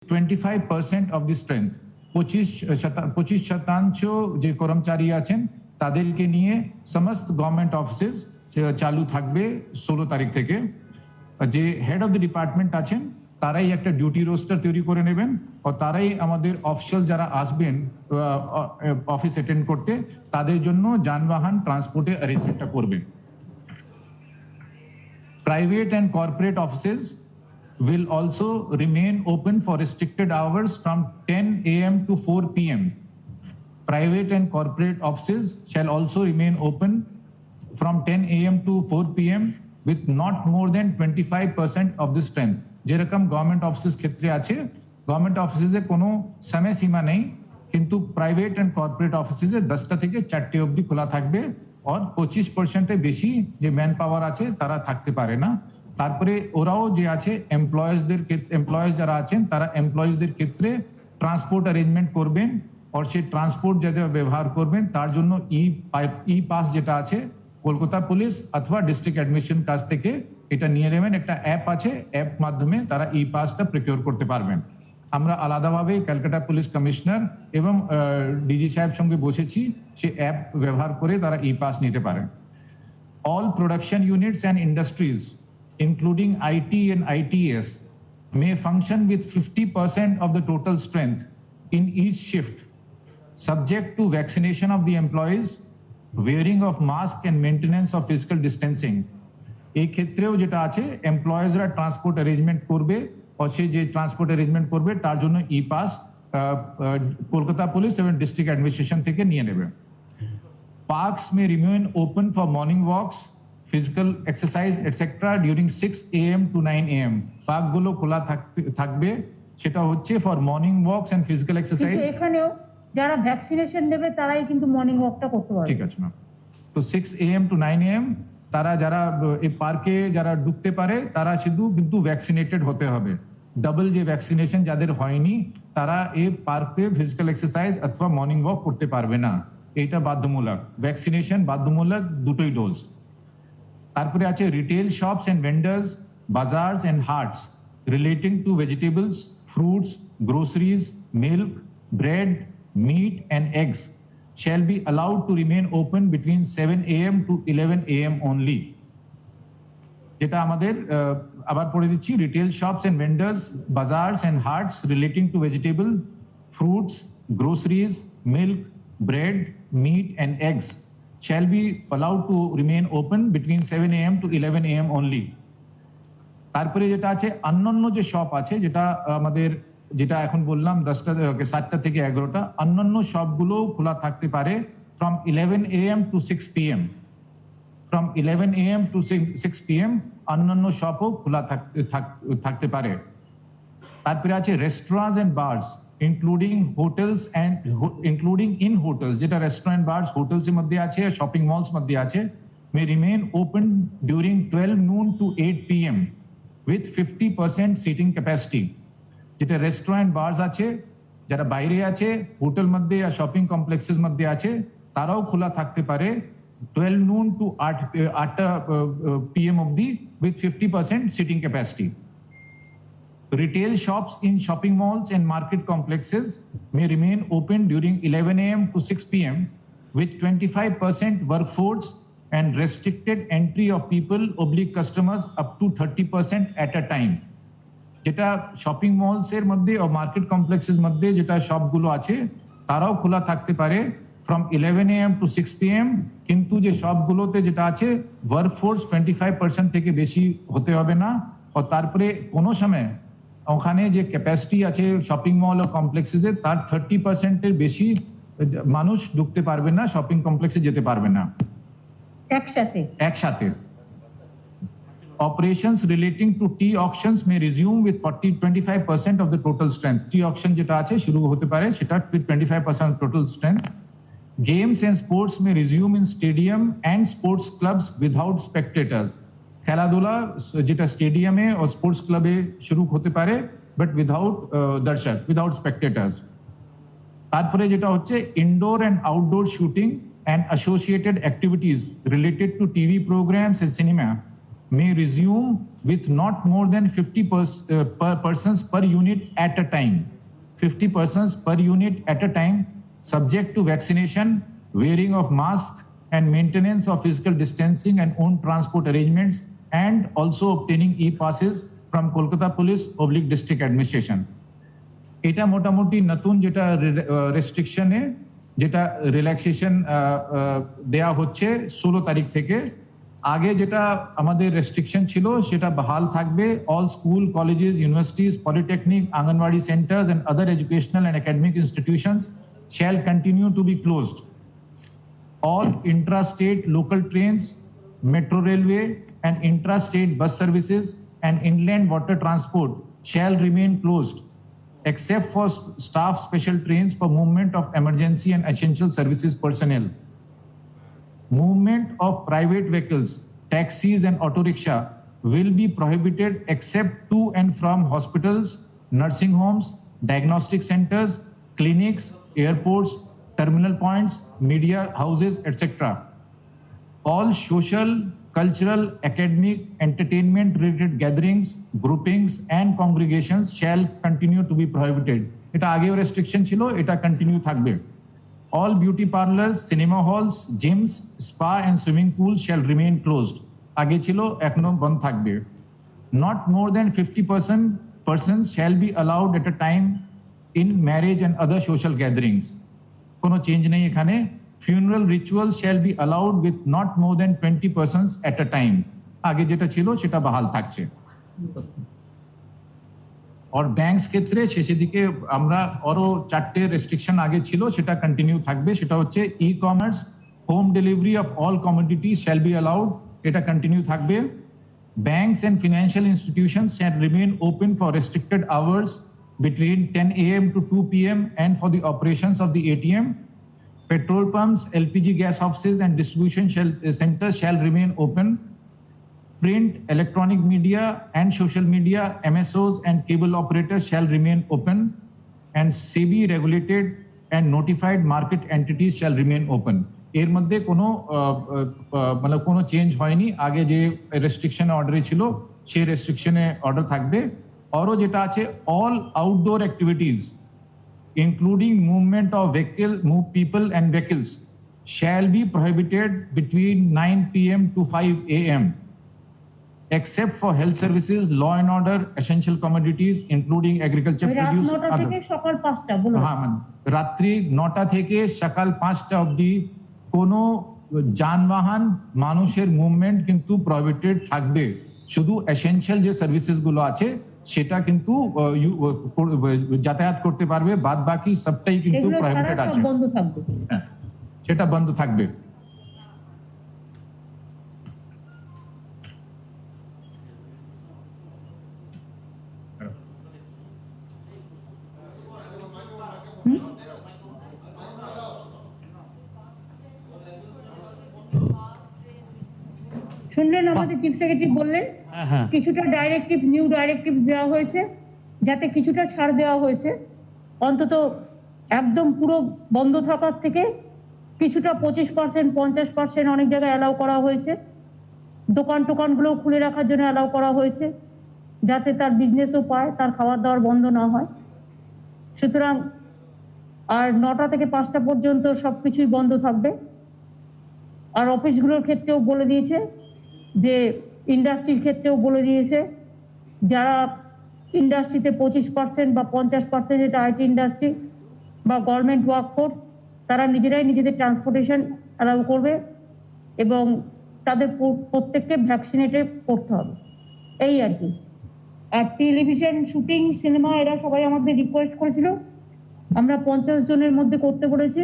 25% of the strength, 25% যে কর্মচারী আছেন তাদেরকে নিয়ে সমস্ত গভর্নমেন্ট অফিসেস চালু থাকবে 16 তারিখ থেকে। যে হেড অফ দ্য ডিপার্টমেন্ট আছেন তারাই একটা ডিউটি রোস্টার তৈরি করে নেবেন, ও তারাই আমাদের অফিসিয়াল যারা আসবেন অফিস অ্যাটেন্ড করতে তাদের জন্য যানবাহন ট্রান্সপোর্টে অ্যারেঞ্জমেন্টটা করবেন। Private and corporate offices will also remain open for restricted hours from 10 a.m. to 4 p.m. Private and corporate offices shall also remain open from 10 a.m. to 4 p.m. with not more than 25% of the strength. যেরকম government offices ক্ষেত্রে আছে, government অফিসে কোনো সময় সীমা নেই, কিন্তু private and corporate অফিসে 10টা থেকে 4টে অবধি খোলা থাকবে, আর 25% বেশি যে ম্যান পাওয়ার আছে তারা থাকতে পারে না। তারপরে ওরাও যে আছে এমপ্লয়েজ যারা আছেন তারা এমপ্লয়েজদের ক্ষেত্রে ট্রান্সপোর্ট অ্যারেঞ্জমেন্ট করবেন, আর সেই ট্রান্সপোর্ট যাতে ব্যবহার করবেন তার জন্য ই পাস যেটা আছে কলকাতা পুলিশ অথবা ডিস্ট্রিক্ট অ্যাডমিনিস্ট্রেশন কাছ থেকে এটা নিয়ে নেবেন। একটা অ্যাপ আছে, অ্যাপ মাধ্যমে তারা ই পাসটা প্রকিউর করতে পারবেন। আমরা আলাদাভাবে ক্যালকাটা পুলিশ কমিশনার এবং ডিজি সাহেব সঙ্গে বসেছি, সে অ্যাপ ব্যবহার করে তারা ই পাস নিতে পারেন। All production units and industries including IT and ITS may function with 50% of the total strength in each shift, subject to vaccination of the employees, wearing of mask and maintenance of physical distancing. এই ক্ষেত্রেও যেটা আছে এমপ্লয়েজরা transport arrangement করবে, আর সে যে transport arrangement করবে তার জন্য ই pass Kolkata police এবং ডিস্ট্রিক্ট অ্যাডমিনিস্ট্রেশন থেকে নিয়ে নেবে। Parks May remain open for morning walks, physical exercise etcetera during 6 AM to 9 AM। পার্কগুলো খোলা থাকবে, সেটা হচ্ছে for morning walks and physical exercise. এখানেও যারা ভ্যাকসিনেশন নেবে তারাই কিন্তু মর্নিং ওয়াকটা করতে পারবে। ঠিক আছে ম্যাম। তো 6 AM to 9 AM তারা যারা এই পার্কে যারা ঢুকতে পারে তারা শুধু কিন্তু ভ্যাকসিনেটেড হতে হবে। ডাবল যে ভ্যাকসিনেশন যাদের হয়নি তারা এই পার্কে ফিজিক্যাল এক্সারসাইজ অথবা মর্নিং ওয়াক করতে পারবে না, এটা বাধ্যমূলক। ভ্যাকসিনেশন বাধ্যমূলক, দুটোই ডোজ। তারপরে আছে retail shops and vendors, bazaars and haats relating to vegetables, fruits, groceries, milk, bread, meat and eggs shall be allowed to remain open between 7 AM to 11 AM only. যেটা আমাদের আবার পড়ে দিচ্ছি, retail shops and vendors, bazaars and haats relating to vegetable, fruits, groceries, milk, bread, meat and eggs shall be allowed to remain open between 7 AM to 11 AM only. তারপরে যেটা আছে অন্যান্য যে শপ আছে, যেটা এখন বললাম 7টা থেকে 11টা, অন্যান্য শপগুলো খোলা থাকতে পারে from 11 AM to 6 PM। from 11 AM to 6 PM অন্যান্য শপও খোলা থাকতে পারে। তারপরে আছে restaurants and bars including hotels and including in hotels, যেটা রেস্টুরেন্ট বার্স হোটেলস এর মধ্যে আছে, শপিং মলস মধ্যে আছে, may remain open during 12 noon to 8 PM with 50% seating capacity। যেটা রেস্টুরেন্ট বার্স আছে, যারা বাইরে আছে হোটেল মধ্যে আর শপিং কমপ্লেক্সেস মধ্যে আছে, তারাও খোলা থাকতে পারে 12 noon to 8 PM অবধি with 50% seating capacity. Retail shops in shopping malls and market complexes may remain open during 11 AM to 6 PM with 25% workforce and restricted entry of people/customers up to 30% at a time। যেটা shopping malls এর মধ্যে ও market complexes মধ্যে যেটা শপগুলো আছে তারাও খোলা থাকতে পারে from 11 AM to 6 PM, কিন্তু যে শপগুলোতে যেটা আছে ওয়ার্কফোর্স 25% থেকে বেশি হতে হবে না, ও তারপরে কোনো সময় ওখানে যে ক্যাপাসিটি আছে শপিং মল ও কমপ্লেক্সেসে তার 30% এর বেশি মানুষ ঢুকতে পারবে না, শপিং কমপ্লেক্সে যেতে পারবে না একসাথে। Operations relating to tea auctions may resume with 25% of the total strength। tea auction যেটা আছে শুরু হতে পারে সেটা with 25% of total strength। Games and sports may resume in stadium and sports clubs without spectators। খেলাধুলা যেটা স্টেডিয়ামে ও স্পোর্টস ক্লাবে শুরু হতে পারে বাট উইদাউট দর্শক, উইদাউট স্পেক্টেটার্স। তারপরে যেটা হচ্ছে indoor and outdoor shooting and associated activities related to TV programmes and cinema may resume with not more than 50 persons per unit at a time. 50 persons per unit at a time, subject to vaccination, wearing of masks, and maintenance of physical distancing and own transport arrangements, and also obtaining e-passes from Kolkata Police / District Administration. এটা মোটামুটি নতুন যেটা রেস্ট্রিকশনে যেটা relaxation দেয়া হচ্ছে 16 তারিখ থেকে। আগে যেটা আমাদের রেস্ট্রিকশন ছিল সেটা বহাল থাকবে। All school, colleges, universities, polytechnic, anganwadi centres and other educational and academic institutions shall continue to be closed. All intra-state local trains, metro railway and intra-state bus services and inland water transport shall remain closed, except for staff special trains for movement of emergency and essential services personnel. Movement of private vehicles, taxis and auto rickshaw will be prohibited except to and from hospitals, nursing homes, diagnostic centers, clinics, airports, terminal points, media houses, etc. All social, cultural, academic, entertainment related gatherings, groupings and congregations shall continue to be prohibited. এটা আগেও restriction ছিল, এটা continue থাকবে। All beauty parlors, cinema halls, gyms, spa and swimming pools shall remain closed. আগে ছিল, এখনো বন্ধ থাকবে। Not more than 50 persons shall be allowed at a time in marriage and other social gatherings. কোনো change নেই এখানে। Funeral rituals shall be allowed with not more than 20 persons at a time. আগে যেটা ছিল সেটা বহাল থাকছে। और ব্যাংকস ক্ষেত্রে শেষের দিকে আমরা আরো 4টে রেস্ট্রিকশন আগে ছিল, সেটা কন্টিনিউ থাকবে। সেটা হচ্ছে e-commerce, home delivery of all commodities shall be allowed, এটা কন্টিনিউ থাকবে। Banks and financial institutions shall remain open for restricted hours between 10 AM to 2 PM and for the operations of the ATM. Petrol pumps, LPG gas offices and distribution centers shall remain open. Print, electronic media and social media, MSOs and cable operators shall remain open, and SEBI regulated and notified market entities shall remain open. এর মধ্যে কোনো মানে কোনো change হয়নি। আগে যে restriction অর্ডারে ছিল সেই রেস্ট্রিকশনে অর্ডার থাকবে। আরও যেটা আছে, all outdoor activities including movement of people and vehicles shall be prohibited between 9 PM to 5 AM except for health services, law and order, essential commodities including agriculture produce. রাত 9টা থেকে সকাল 5টা বলো। হ্যাঁ, মানে রাত্রি 9টা থেকে সকাল 5টা অবধি কোনো যানবাহন মানুষের মুভমেন্ট কিন্তু প্রহিবিটেড থাকবে। শুধু এসেনশিয়াল যে সার্ভিসেস গুলো আছে সেটা কিন্তু যাতায়াত করতে পারবে, বাদ বাকি সবটাই কিন্তু প্রহিবিটেড আছে, বন্ধ থাকবে। হ্যাঁ, সেটা বন্ধ থাকবে। শুনলেন আমাদের চিফ সেক্রেটারি বললেন কিছুটা নিউ ডাইরেক্টিভ দেওয়া হয়েছে, যাতে কিছুটা ছাড় দেওয়া হয়েছে। অন্তত একদম পুরো বন্ধ থাকার থেকে কিছুটা 25%, 50% অনেক জায়গায় অ্যালাউ করা হয়েছে। টোকানগুলো খুলে রাখার জন্য অ্যালাউ করা হয়েছে, যাতে তার বিজনেসও পায়, তার খাবার দাবার বন্ধ না হয়। সুতরাং আর 9টা থেকে 5টা পর্যন্ত সবকিছুই বন্ধ থাকবে। আর অফিসগুলোর ক্ষেত্রেও বলে দিয়েছে, যে ইন্ডাস্ট্রির ক্ষেত্রেও বলে দিয়েছে, যারা ইন্ডাস্ট্রিতে 25% বা 50%, যেটা আইটি ইন্ডাস্ট্রি বা গভর্নমেন্ট ওয়ার্কফোর্স, তারা নিজেরাই নিজেদের ট্রান্সপোর্টেশন অ্যালাউ করবে এবং তাদের প্রত্যেককে ভ্যাকসিনেটেড করতে হবে, এই আর কি। আর টেলিভিশন শুটিং, সিনেমা, এরা সবাই আমাদের রিকোয়েস্ট করেছিল, আমরা 50 জনের মধ্যে করতে বলেছি,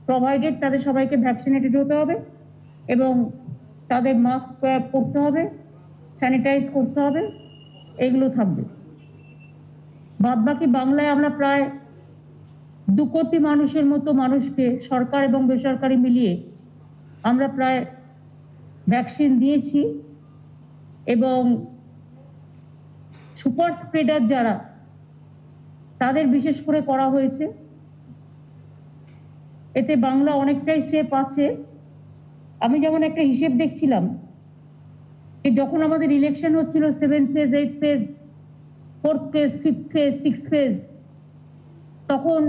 প্রোভাইডেড তাদের সবাইকে ভ্যাকসিনেটেড হতে হবে এবং তাদের মাস্ক পরতে হবে, স্যানিটাইজ করতে হবে, এগুলো থাকবে। বাদ বাকি বাংলায় আমরা প্রায় 2 কোটি মানুষের মতো মানুষকে, সরকার এবং বেসরকারি মিলিয়ে আমরা প্রায় ভ্যাকসিন দিয়েছি এবং সুপার স্প্রেডার যারা, তাদের বিশেষ করে করা হয়েছে। এতে বাংলা অনেকটাই সেফ আছে। আমি যেমন একটা হিসেব দেখছিলাম, যখন আমাদের ইলেকশন হচ্ছিল 7th phase, 8th phase, 4th phase, 5th phase, 6th phase, তখন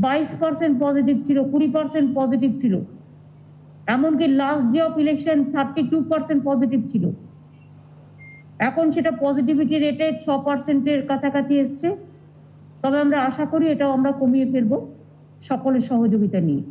22% পজিটিভ ছিল, 20% পজিটিভ ছিল, এমনকি last day of election 32% positive ছিল। এখন সেটা পজিটিভিটি রেটে 6%-এর কাছাকাছি এসছে। তবে আমরা আশা করি এটাও আমরা কমিয়ে ফেলবো সকলের সহযোগিতা নিয়ে।